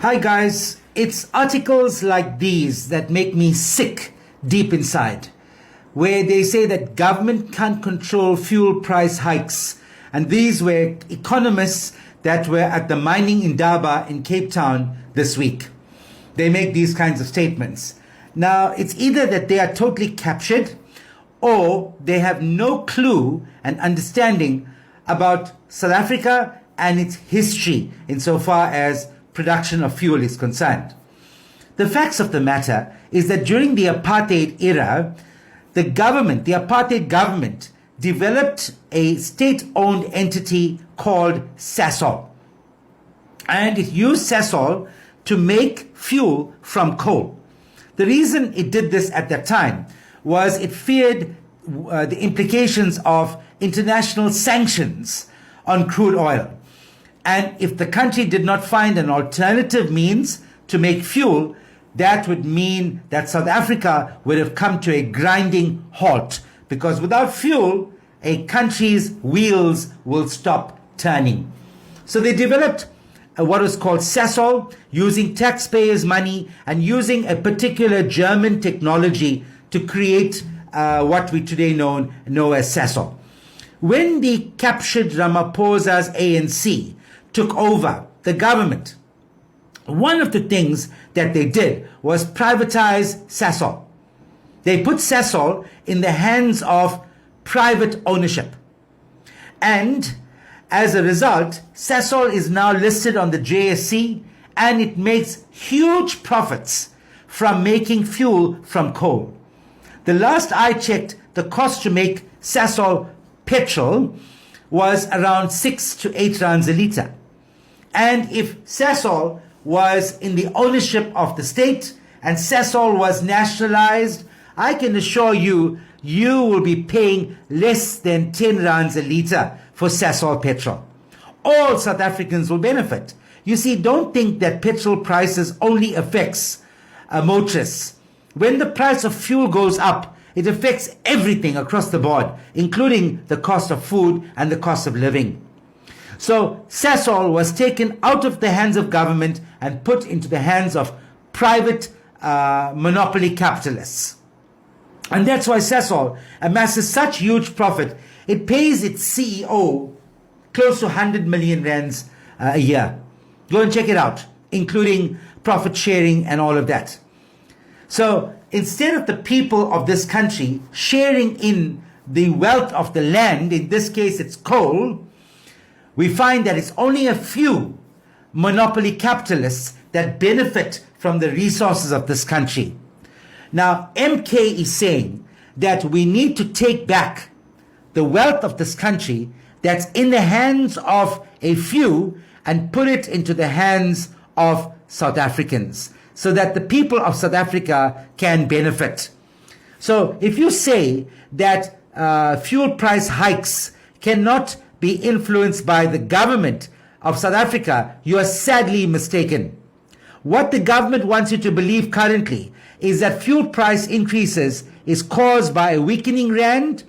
Hi guys, it's articles like these that make me sick deep inside, where they say that government can't control fuel price hikes. And these were economists that were at the mining Indaba in Cape Town this week. They make these kinds of statements. Now, it's either that they are totally captured or they have no clue and understanding about South Africa and its history insofar as production of fuel is concerned. The facts of the matter is that during the apartheid era, the apartheid government, developed a state-owned entity called SASOL. And it used SASOL to make fuel from coal. The reason it did this at that time was it feared the implications of international sanctions on crude oil. And if the country did not find an alternative means to make fuel, that would mean that South Africa would have come to a grinding halt, because without fuel, a country's wheels will stop turning. So they developed what was called SASOL, using taxpayers' money and using a particular German technology to create what we today know as SASOL. When the captured Ramaphosa's ANC took over the government, one of the things that they did was privatize SASOL. They put SASOL in the hands of private ownership. And as a result, SASOL is now listed on the JSE and it makes huge profits from making fuel from coal. The last I checked, the cost to make SASOL petrol was around 6 to 8 rands a litre. And if SASOL was in the ownership of the state and SASOL was nationalized, I can assure you, you will be paying less than 10 rands a litre for SASOL petrol. All South Africans will benefit. You see, don't think that petrol prices only affects motorists. When the price of fuel goes up, it affects everything across the board, including the cost of food and the cost of living. So SASOL was taken out of the hands of government and put into the hands of private monopoly capitalists. And that's why SASOL amasses such huge profit. It pays its CEO close to 100 million rands a year. Go and check it out, including profit sharing and all of that. So instead of the people of this country sharing in the wealth of the land, in this case it's coal, we find that it's only a few monopoly capitalists that benefit from the resources of this country. Now, MK is saying that we need to take back the wealth of this country that's in the hands of a few and put it into the hands of South Africans so that the people of South Africa can benefit. So if you say that fuel price hikes cannot be influenced by the government of South Africa, you are sadly mistaken. What the government wants you to believe currently is that fuel price increases is caused by a weakening rand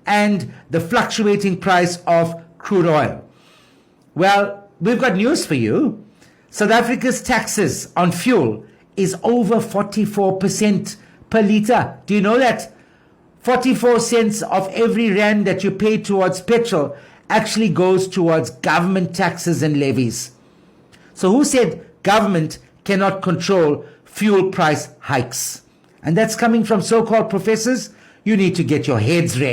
and the fluctuating price of crude oil. Well, we've got news for you. South Africa's taxes on fuel is over 44% per litre. Do you know that? 44 cents of every rand that you pay towards petrol actually goes towards government taxes and levies. So who said government cannot control fuel price hikes? And that's coming from so-called professors. You need to get your heads ready.